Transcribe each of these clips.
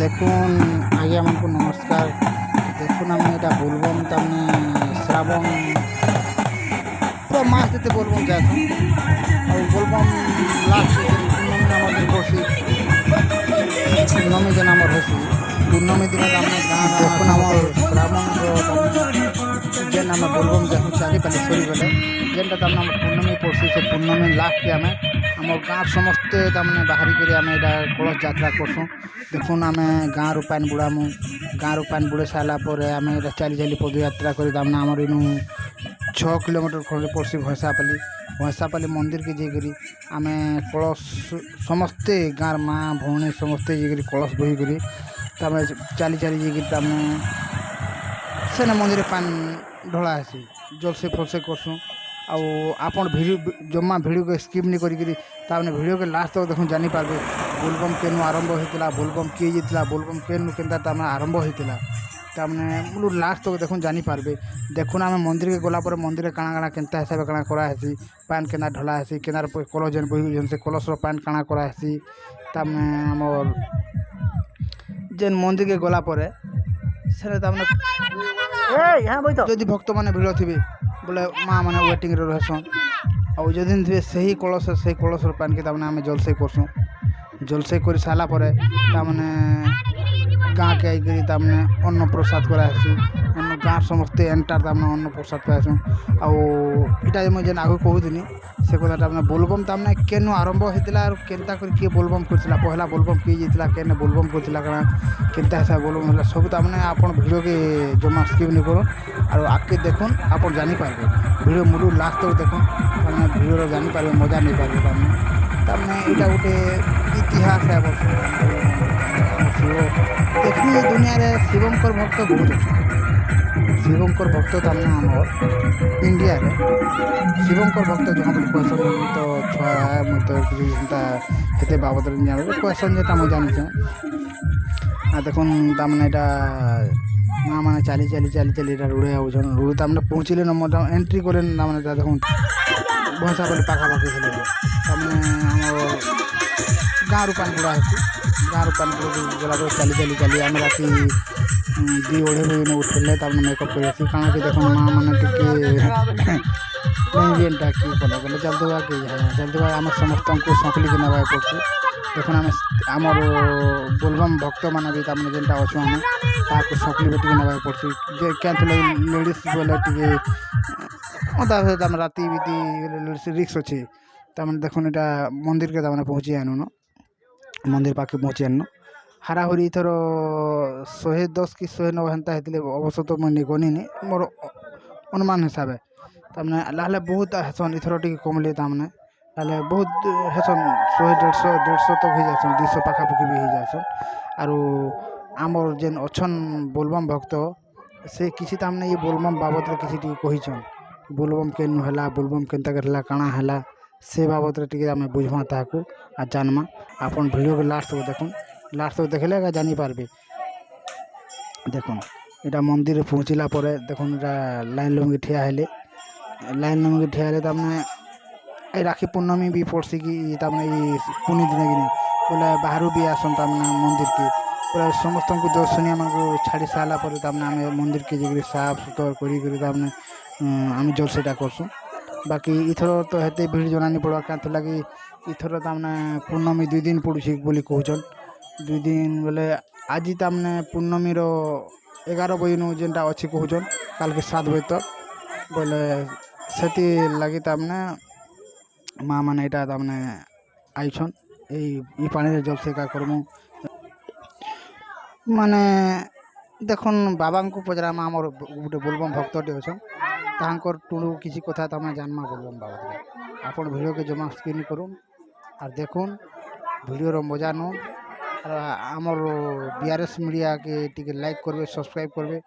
দেখুন আগে আমাকে নমস্কার। দেখুন আমি এটা বলবম তামনে শ্রাবণ পুরো মাস যেতে বলবম যাইছুন আর বলবম লাস্ট পূর্ণমী আমাদের বসি ପୂର୍ଣ୍ଣମୀ ଯେନ୍ ଆମର ହେସି ପୂର୍ଣ୍ଣମୀ ଦିନ ତାମାନେ ଗାଁ ଦେଖୁନ୍ ଆମର ଶ୍ରାବଣର ତାମାନେ ଯେନ୍ ଆମେ ବୋଲବମ୍ ଯାକୁ ଚାଲିପାଲି ସରିଗଲେ ଯେନ୍ଟା ତାମାନେ ଆମର ପୂର୍ଣ୍ଣମୀ ପଡ଼୍ସି ସେ ପୂର୍ଣ୍ଣମୀ ଲାଷ୍ଟକେ ଆମେ ଆମର ଗାଁର ସମସ୍ତେ ତାମାନେ ବାହାରିକରି ଆମେ ଏଇଟା କଳସ ଯାତ୍ରା କରସୁଁ। ଦେଖୁନ୍ ଆମେ ଗାଁରୁ ପାନ୍ ବୁଡ଼ାମୁ, ଗାଁରୁ ପାନ୍ ବୁଡ଼େଇ ସାରିଲା ପରେ ଆମେ ଏଇଟା ଚାଲି ଚାଲି ପଦଯାତ୍ରା କରି ତାମାନେ ଆମର ଇନୁ 6 କିଲୋମିଟର ଖଣ୍ଡେ ପଡ଼୍ସି ଭଇଁସାପାଲି ମନ୍ଦିରକେ ଯାଇକରି ଆମେ କଳସ ସମସ୍ତେ ଗାଁର ମା ଭଉଣୀ ସମସ୍ତେ ଯାଇକରି କଳସ ବୋହିକରି ତାମାନେ ଚାଲି ଚାଲି ଯାଇକରି ତାମାନେ ସେନେ ମନ୍ଦିରରେ ପାନ୍ ଢଳା ହେସି ଜଲସେ ଫଲସେ କରସୁଁ। ଆଉ ଆପଣ ଭିଡ଼ିଓ ଜମା ଭିଡ଼ିଓକେ ସ୍କିପ୍ ନି କରିକିରି ତାମାନେ ଭିଡ଼ିଓକେ ଲାଷ୍ଟ ତକ ଦେଖୁନ୍ ଜାଣିପାରିବେ ବୋଲବମ୍ କେନୁ ଆରମ୍ଭ ହେଇଥିଲା, ବୋଲବମ୍ କିଏ ଯାଇଥିଲା, ବୋଲବମ୍ କେନୁ କେନ୍ତା ତାମାନେ ଆରମ୍ଭ ହେଇଥିଲା ତାମାନେ ମୁଁ ଲାଷ୍ଟ ତକ ଦେଖୁନ୍ ଜାଣିପାରିବେ। ଦେଖୁନ୍ ଆମେ ମନ୍ଦିରକେ ଗଲା ପରେ ମନ୍ଦିରରେ କାଣା କାଣା କେନ୍ତା ହିସାବରେ କାଣା କରାହେସି, ପାନ୍ କେନ୍ତା ଢଳା ହେସି, କେନ୍ତାର କଳସ ଯେନ୍ ବୋହିଛନ୍ ସେ କଳସର ପାନ୍ କାଣା କରାହେସି ତାମାନେ ଆମର୍ ଯେନ୍ ମନ୍ଦିରକେ ଗଲା ପରେ ସେଟା ତାମାନେ ଯଦି ଭକ୍ତମାନେ ଭିଡ଼ ଥିବେ ବୋଲେ ମାଆ ମାନେ ୱେଟିଂରେ ରହେସନ୍। ଆଉ ଯଦି ଥିବେ ସେହି କଳସର ପାନ୍କେ ତାମାନେ ଆମେ ଜଲସେଇ କରସୁଁ। ଜଲସେଇ କରି ସାରିଲା ପରେ ତାମାନେ ଗାଁକେ ଆଇକରି ତାମାନେ ଅନ୍ନ ପ୍ରସାଦ କରାହେସି। ଗାଁ ସମସ୍ତେ ଏନ୍ଟାର ତାମାନେ ଅନ୍ନ ପ୍ରସାଦ ପାଇସୁଁ। ଆଉ ଇଟା ମୁଇଁ ଯେନ୍ ଆଗକୁ କହୁଥିନି ସେ କଥାଟା ତାମାନେ ବୋଲବମ୍ ତାମାନେ କେନୁ ଆରମ୍ଭ ହେଇଥିଲା ଆରୁ କେନ୍ତା କରି କିଏ ବୋଲବମ୍ କରିଥିଲା, ପହେଲା ବୋଲବମ୍ କିଏ ଯାଇଥିଲା, କେନେ ବୋଲବମ୍ କରିଥିଲା, କାଣା କେନ୍ତା ହିସାବରେ ବୋଲବମ୍ ହେଲା ସବୁ ତାମାନେ ଆପଣ ଭିଡ଼ିଓକେ ଜମା ସ୍କିପ୍ ନି କରୁନ୍ ଆଉ ଆଗ୍କେ ଦେଖୁନ୍ ଆପଣ ଜାଣିପାରିବେ। ଭିଡ଼ିଓ ମୁଲୁ ଲାଷ୍ଟ ତକ ଦେଖୁନ୍ ତାମାନେ ଭିଡ଼ିଓର ଜାଣିପାରିବେ, ମଜା ନେଇପାରିବେ। ତାମାନେ ଏଇଟା ଗୋଟେ ଇତିହାସ ଏ ବର୍ଷ ଶିବ ଦେଖି ଦୁନିଆରେ ଶିବଙ୍କର ଭକ୍ତ ବହୁତ ଅଛନ୍ତି। ଶିବଙ୍କର ଭକ୍ତ ତାମାନେ ଆମର ଇଣ୍ଡିଆରେ ଶିବଙ୍କର ଭକ୍ତ ଜଣ ବୋଲି କହେସନ୍। ମୁଇଁ ତ ଛୁଆ ମୁଇଁ ତ କିଛି ହେନ୍ତା ହେତେ ବାବଦରେ ନି ଜାଣେ କହେସନ୍ ଯେଟା ମୁଇଁ ଜାଣିଛେଁ। ଆଉ ଦେଖୁନ୍ ତାମାନେ ଏଇଟା ମାଆ ମାନେ ଚାଲି ଚାଲି ଚାଲି ଚାଲି ଏଇଟା ରୁଢ଼େ ଆଉଛନ୍। ରୁଢ଼ି ତାମାନେ ପହଞ୍ଚିଲେ ନ ମୋର ଏଣ୍ଟ୍ରି କଲେନ୍ ତାମାନେ ଏଇଟା ଦେଖୁନ୍ ଭଇଁସାପାଲି ପାଖାପାଖି ହେଲେନ ତାମାନେ ଆମର ଗାଁରୁ ପାନ୍ ବୁଡ଼ା ହେସି। ଗାଁରୁ ପାନ୍ ବୁଡ଼ା ଗଲା ପରେ ଚାଲି ଚାଲି ଚାଲି ଆମେ ରାତି 2-2:30 ବଜେ ଉଠେଇଲେ ତାମାନେ ମେକଅପ୍ କରି ଆସି କାଣା କି ଦେଖୁନ୍ ମାଆ ମାନେ ଟିକେ ଯେନ୍ଟା କି କଲେ ବୋଲେ ଜଲ୍ଦିବା ଆମେ ସମସ୍ତଙ୍କୁ ସଙ୍ଖଲିକି ନେବାକୁ ପଡ଼ୁଛି। ଦେଖୁନ୍ ଆମେ ଆମର ବୋଲବମ୍ ଭକ୍ତମାନେ ବି ତାମାନେ ଯେନ୍ଟା ଅଛୁ ଆମେ ତାହାକୁ ସଙ୍ଖଲି ବି ଟିକେ ନେବାକୁ ପଡ଼ୁଛି। ଯେ କେଁଥିଲେ ଲେଡ଼ିସ୍ ବୋଲେ ଟିକେ ଅଧା ତାମାନେ ରାତି ବିତି ଲେଡ଼ିସ୍ ରିକ୍ସ ଅଛି। ତାମାନେ ଦେଖୁନ୍ ଏଇଟା ମନ୍ଦିରକେ ତାମାନେ ପହଞ୍ଚି ଆନୁନ, ମନ୍ଦିର ପାଖେ ପହଞ୍ଚି ଆନୁ ହାରାହୁରି ଏଥର 110 କି 109 ହେନ୍ତା ହେଇଥିଲେ ଅବଶ୍ୟ ତ ମୁଇଁ ଗନିନି ମୋର ଅନୁମାନ ହିସାବେ ତାମାନେ ଲାହେଲେ ବହୁତ ହେସନ୍। ଏଥର ଟିକେ କମଲେ ତାମାନେ ତାହେଲେ ବହୁତ ହେସନ୍ 100-150 ତକ୍ ହେଇଯାଏସନ୍, 200 ପାଖାପାଖି ବି ହେଇଯାଏସନ୍। ଆରୁ ଆମର୍ ଯେନ୍ ଅଛନ୍ ବୋଲବମ୍ ଭକ୍ତ ସେ କିଛି ତାମାନେ ଏ ବୋଲବମ୍ ବାବଦରେ କିଛି ଟିକେ କହିଛନ୍। ବୋଲବମ୍ କେନୁ ହେଲା, ବୋଲବମ୍ କେନ୍ତା କରି ହେଲା, କାଣା ହେଲା ସେ ବାବଦରେ ଟିକେ ଆମେ ବୁଝ୍ମା ତାହାକୁ ଆର୍ ଜାନ୍ମା। ଆପଣ ଭିଡ଼ିଓକେ ଲାଷ୍ଟ ତକ୍ ଦେଖୁନ୍, ଲାଷ୍ଟ ତକ୍ ଦେଖିଲେ ଏକା ଜାଣିପାରିବେ। ଦେଖୁନ୍ ଏଇଟା ମନ୍ଦିରରେ ପହଞ୍ଚିଲା ପରେ ଦେଖୁନ୍ ଏଇଟା ଲାଇନ୍ ଲମ୍କି ଠିଆ ହେଲେ ତାମାନେ এই রাখি পূর্ণমী ବି ପଡ଼୍ସି କି ତାମାନେ ଇ ପୁନି ଦିନେ କିନି ବୋଲେ ବାହାରୁ ବି ଆସନ୍ ତାମାନେ ମନ୍ଦିରକେ ପୁରା ସମସ୍ତଙ୍କୁ ଦର୍ଶନୀୟମାନଙ୍କୁ ଛାଡ଼ି ସାରିଲା ପରେ ତାମାନେ ଆମେ ମନ୍ଦିରକେ ଯାଇକରି ସାଫ ସୁତର କରିକରି ତାମାନେ ଆମେ ଜଲସେଟା କରସୁଁ। ବାକି ଇଥର ତ ହେତେ ଭିଡ଼ ଜନାନି ପଡ଼ବା କାଁ ଲାଗି ଇଥର ତାମାନେ ପୂର୍ଣ୍ଣମୀ 2 ଦିନ ପଡ଼ୁଛି ବୋଲି କହୁଛନ୍। 2 ଦିନ ବୋଲେ ଆଜି ତାମାନେ ପୂର୍ଣ୍ଣମୀର 11 ବଜେନୁ ଯେନ୍ଟା ଅଛି କହୁଛନ୍ କାଲ୍କେ 7 ବଜେ ତକ୍ ବୋଲେ ସେଥି ଲାଗି ତାମାନେ ମାଆ ମାନେ ଏଇଟା ତାମାନେ ଆଇଛନ୍ ଏଇ ପାଣିରେ ଜଲସେକା କର୍ମୁ। ମାନେ ଦେଖୁନ୍ ବାବାଙ୍କୁ ପଚରାମା ଆମର ଗୋଟେ ବୋଲବମ୍ ଭକ୍ତଟେ ଅଛନ୍ ତାହାଙ୍କର ଟୁଣୁ କିଛି କଥା ତମେ ଜାନ୍ମା ବୋଲବମ୍ ବାବଦରେ। ଆପଣ ଭିଡ଼ିଓକେ ଜମା ସ୍କିପ୍ କରୁନ୍ ଆର୍ ଦେଖୁନ୍ ଭିଡ଼ିଓର ମଜା ନଉନ୍। ଆର୍ ଆମର BRS ମିଡ଼ିଆକେ ଟିକେ ଲାଇକ୍ କରିବେ, ସବସ୍କ୍ରାଇବ୍ କରିବେ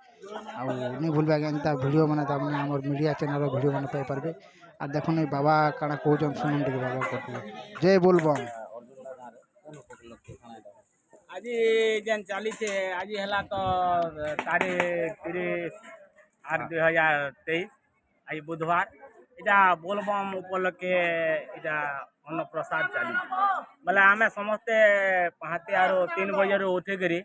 ଆଉ ନେଇ ଭୁଲବେ ଆଜ୍ଞା ଏନ୍ତା ଭିଡ଼ିଓ ମାନେ ତାମାନେ ଆମର ମିଡ଼ିଆ ଚ୍ୟାନେଲ୍ର ଭିଡ଼ିଓ ମାନେ ପାଇପାରିବେ। আর দেখুন এই বাবা কাଣା কହୁଛନ୍ শুনুন ଟିକେ বাবা କହୁଥିଲେ ଜୟ ବୋଲବମ୍। ଆଜି ଯେନ୍ ଚାଲିଛେ ଆଜି ହେଲା ତ ତାରିଖ 30/8/2023 ଆଜି ବୁଧବାର। ଏଇଟା ବୋଲବମ୍ ଉପଲକ୍ଷେ ଏଇଟା ଅନ୍ନପ୍ରସାଦ ଚାଲିଛି ବୋଲେ ଆମେ ସମସ୍ତେ ପାହାନ୍ତି ଆରୁ 3 ବଜେରୁ ଉଠିକିରି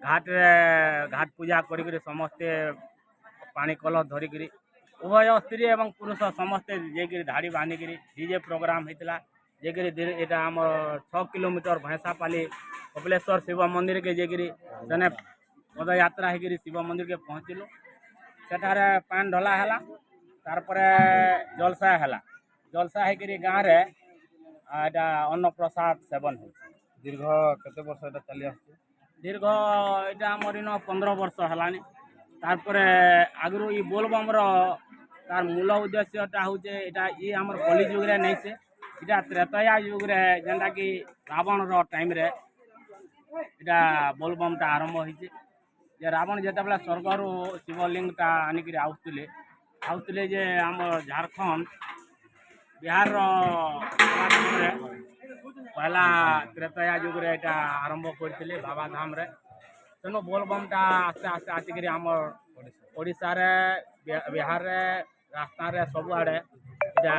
घाट पूजा करी समस्ते पानी कलश धरिकी उभय स्त्री एवं पुरुष समस्ते जाकि धाड़ी बांधिकी डीजे प्रोग्राम होता यहाँ आम 6 किलोमीटर भैंसापाली कपिलेश्वर शिव मंदिर के जाकि सेने पदयात्रा होकर शिव मंदिर के पहुँचलु सेठारे पान ढला है तारपरे जलसा है जलसा होकर गाँव में एटा अन्न प्रसाद सेवन हो दीर्घ केते वर्ष एटा चली आछे दीर्घ यहाँ आमर इन 15 वर्ष है तारपरे आगु ये बोलबम तार मूल उद्देश्यटा हूँ ये आमर कली जुग रे नहीं से इटा त्रेतया जुग रे जेनटा कि रावण टाइम रे इटा बोलबमटा आरंभ होइछे जे रावण जेतेबेले स्वर्ग शिवलिंगटा आनिक आउतले जे आम झारखंड बिहार पहला त्रेतया जुग रे इटा आरंभ करथिले बाबा धाम रे तेणु बोलबमटा आस्ते आस्ते आसिक आमर ओडिशा रे बिहार रे राजस्थान रे सब आड़े इटा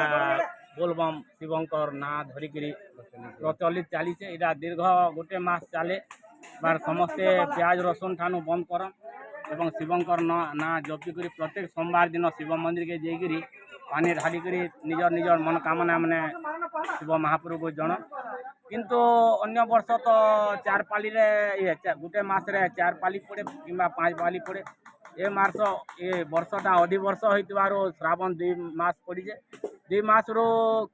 बोलबम शिवंकर ना धरिकी प्रचलित चली इटा दीर्घ गोटे मास चले बार समस्ते प्याज रसुन ठानु बंद कर एवं शिवंकर ना जपिक प्रत्येक सोमवार दिन शिव मंदिर के जाकि पानी ढालिक निजर निजर मनोकामना मैंने शिव महाप्रभु को जन किंतु अन्य वर्ष तो 4 पाली रे गोटे मस 4 पाली पड़े कि 5 पाली पड़े ए मास ये वर्षटा अधि वर्ष हो श्रावण 2 मास पड़ी 2 मास रो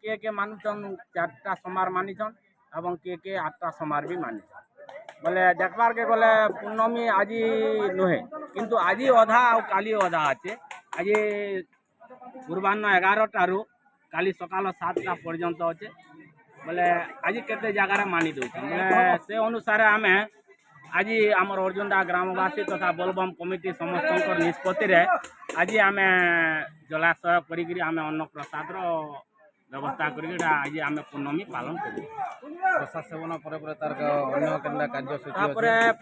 किए मानुछन 4टा सोमवार मानिछन एवं किए 8टा सोमवार भी मानिछन बोले देखबार के गले पूर्णमी आज नुहे किंतु आज अधा और काली अधा अच्छे आज पूर्वाह्न 11 रू काली सकाल 7टा पर्यंत अच्छे बोले आज केते जगार मानि दौर बोले से अनुसार आम आज आमर अर्जुनडा ग्रामवासी तथा बोलबम कमिटी समस्त निष्पत्ति आज आम जलाशय करी आम अन्न प्रसाद व्यवस्था कर आज आम पूर्णमी पालन करूँ प्रसाद सेवन पर तार अन्य केनला कार्यसूची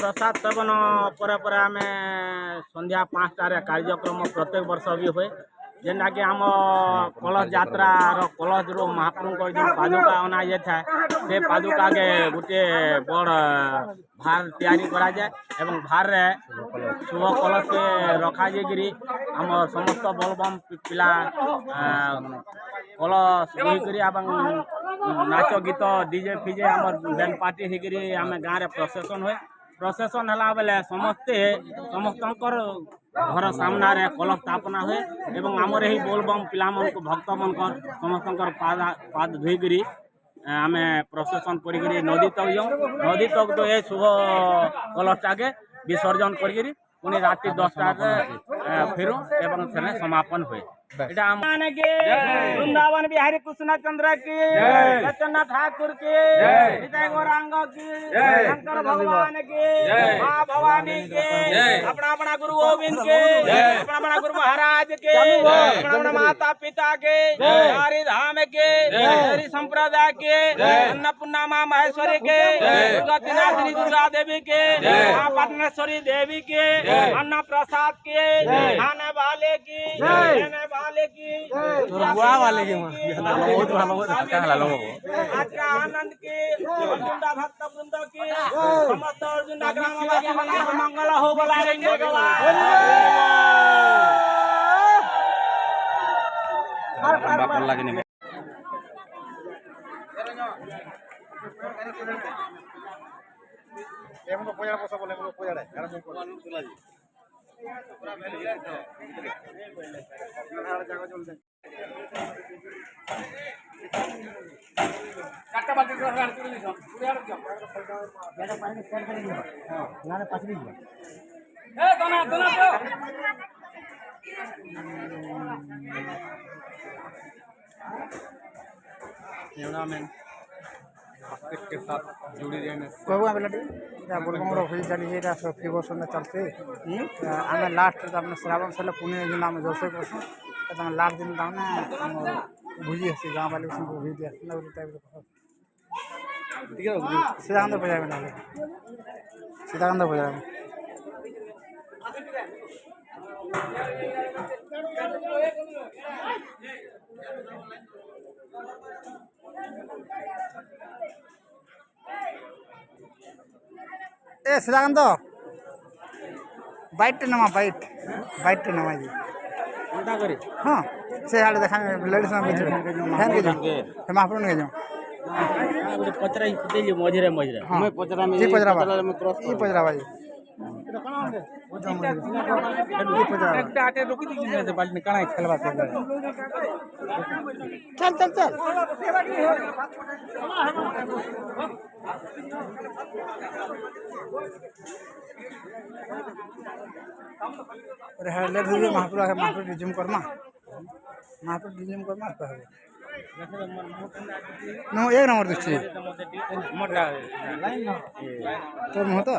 प्रसाद सेवन पर आम संध्या 5टार कार्यक्रम प्रत्येक वर्ष भी हुए जेनटा कि आम कलश यात्रा कलश रो महाप्रभु जो पादुका अना जाए से पादुका के गोटे बड़ भार तैयारी करा जाए एवं भार रे शुभ कलश के रखा जाकि आम समस्त बोलबम पिला कलश बोईकरी नाच गीत डीजे फिजे आम बैंड पार्टी होकर आम गाँव में प्रोसेसन हुए प्रोसेसन है बेले समस्त घर सामना रे कलश स्थापना हुए एवं आमर यही बोलबम पिला भक्त मन समस्त पाद धोईकरी आम प्रोसेसन कर नदी तक जाऊँ नदी तक तो ये शुभ कलशटा के विसर्जन कर पुणी राति 10टा फिर एवं से समापन हुए वृंदावन बिहारी कृष्ण चंद्र की चैतन्य ठाकुर की हृदय गौरांग की शंकर भगवान की माँ भवानी के अपना अपना गुरु गोविंद के अपना अपना गुरु महाराज के अपना अपना माता पिता के हरि धाम के हरि संप्रदाय के अन्नपूर्णा माँ महेश्वरी के दुर्गानाथिनी दुर्गा देवी के माँ पटनेश्वरी देवी के अन्न प्रसाद के खाने वाले की रहने वाले की बुआ वाले की बहुत भालो आज का आनंद की अर्जुनडा भक्त वृंद की समस्त अर्जुनडा ग्रामवासी मंगल हो बोला रेंगे बापर लागने एमको पोया पोसा बोले को पोया रे कारण को तुला जी पूरा भेल गया हर जगह चलते काटा बाटी को हर तुली दी पूरा रे बेटा पानी शेयर कर दियो हां नारे पाछरी दियो ए दोना दोना को एवना में के साथ जुड़ी रहने कहबो बेलाटी या बोलबम रो होई चली जेटा सब फेवर्स में चलते आमे लास्ट अपने श्रावण साल पुणे दिन में जोसे करछ त लास्ट दिन दाने भुजी से गांव वाले से भुजी दिया ना उस टाइप रो ठीक है सीधा अंदर बजावे ना सीधा अंदर बजावे ए सीधा अंदर বাইটটা নামা বাইটটা নামাই দি ଏନ୍ତା କରି ହଁ ସେ ଆଡ଼େ ଦେଖା ଲେଡ଼ିସ୍ ମାନେ ବୁଝିବେ ଫ୍ୟାନ୍ କେ ଯାଉ ସେ ମାପଡ଼ କେ ଯାଉ ଗୋଟେ ପଚରା ଦେଲି ମଝିରେ ମଝିରେ ହଁ ମୁଇଁ ପଚରାମି ଇ ପଚରାବା ମୁଁ କ୍ରସ୍ ଇ ପଚରାବା ଇ একটা আটে রুকি দিছি না বাল্টি কাଣା খেলবা সে চল চল চল अरे हाँ लेट हुई महापुर रिज्यूम करमा कहबे नो एक नंबर दिखछि মোটা तोर मुह तो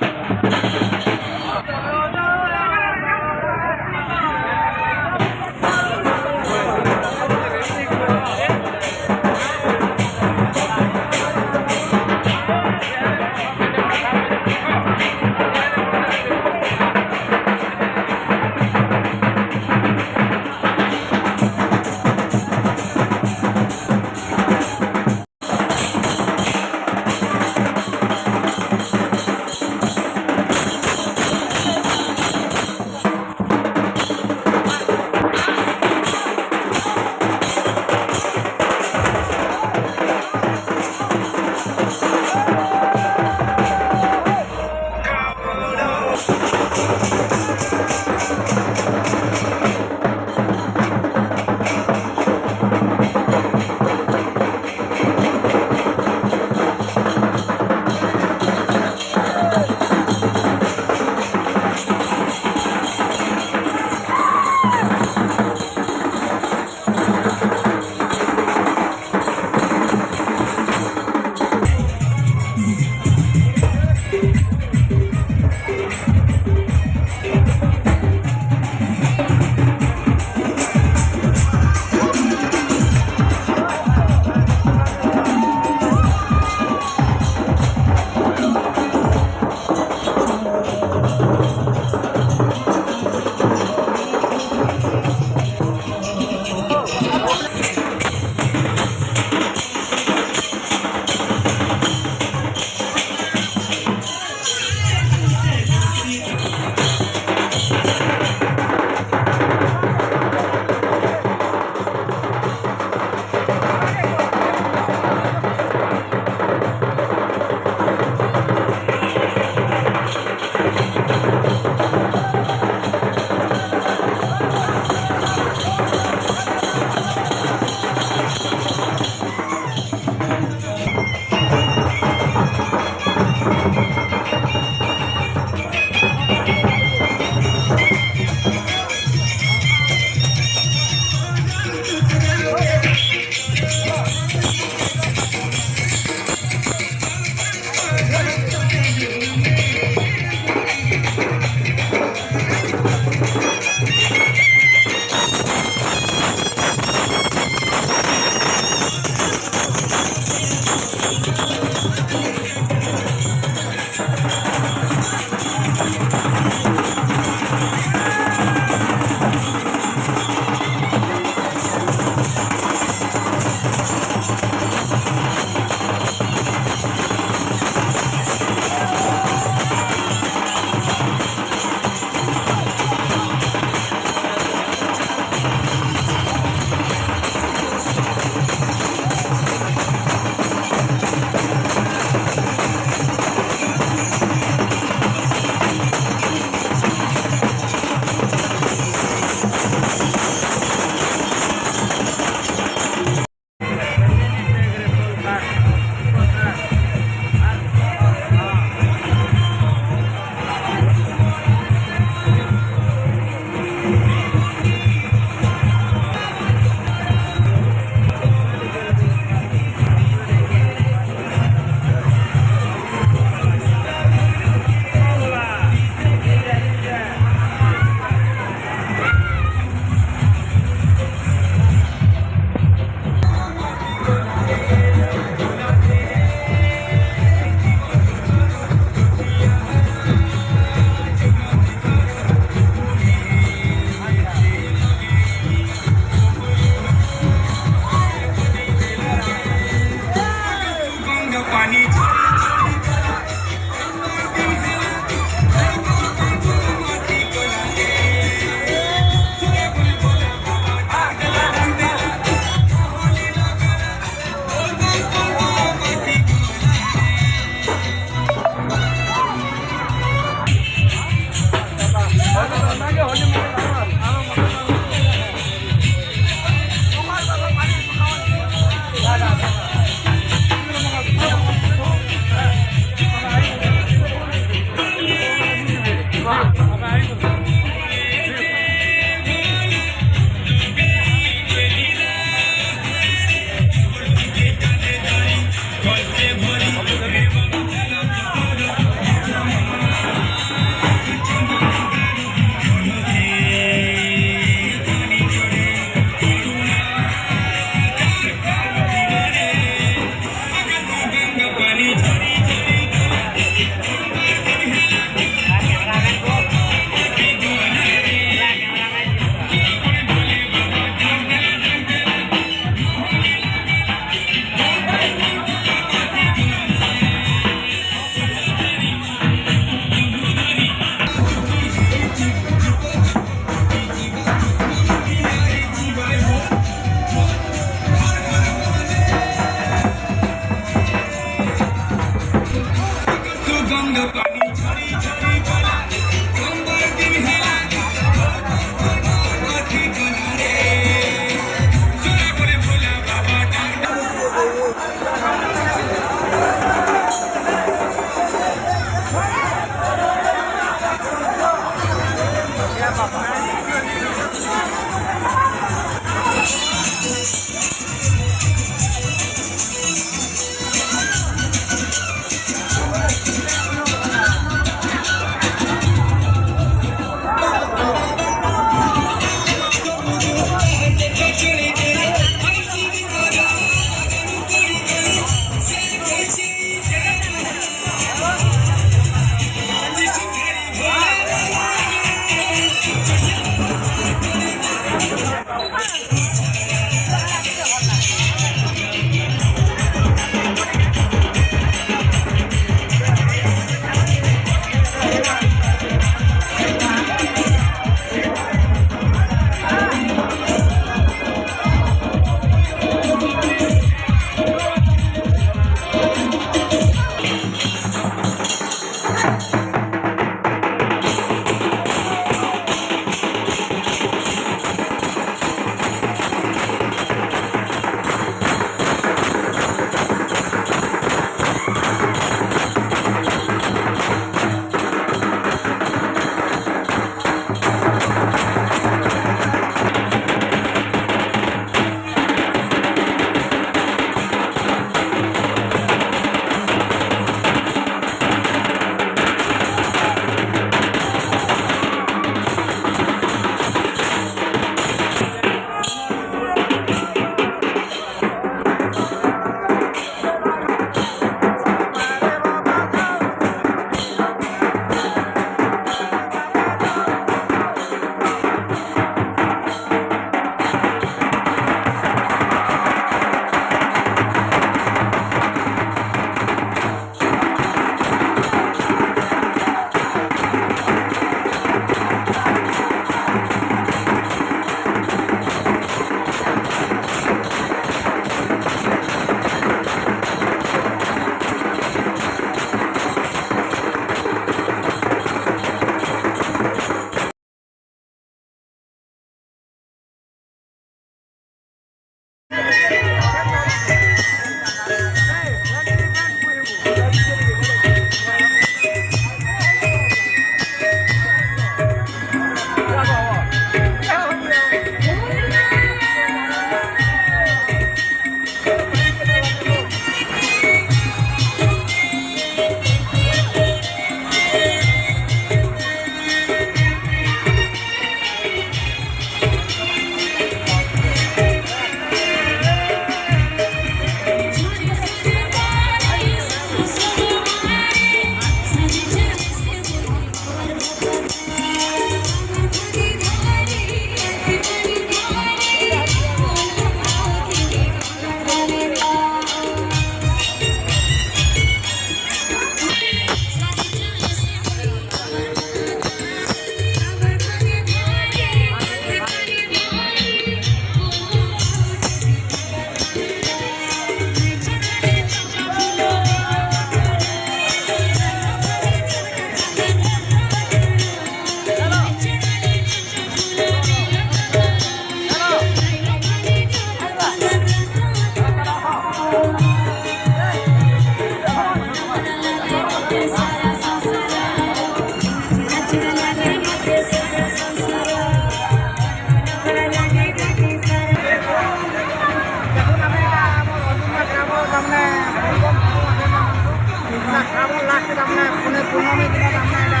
କରିକି ତାମାନେ ପୁଣି ପୂର୍ଣ୍ଣମୀ ଦିନ ତାମାନେ ଏଇଟା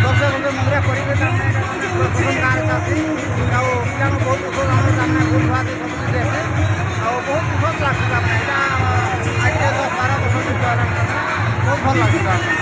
ବର୍ଷେ ମନ୍ଦିର କରିକି ତାମାନେ ଏଇଟା ପ୍ରଥମ ଗାଁରେ ଚାଷୀ ଆଉ ପିଲାଙ୍କୁ ବହୁତ ଦୁଃଖ ଆମର ତାମାନେ ବହୁତ ଧୁଆଧି ସବୁ ଦେବେ ଆଉ ବହୁତ ଦୁଃଖ ଲାଗୁଛି ତାମାନେ ଏଇଟା ଆଜି 10-12 ବର୍ଷ ବହୁତ ଭଲ ଲାଗୁଛି ତାମାନେ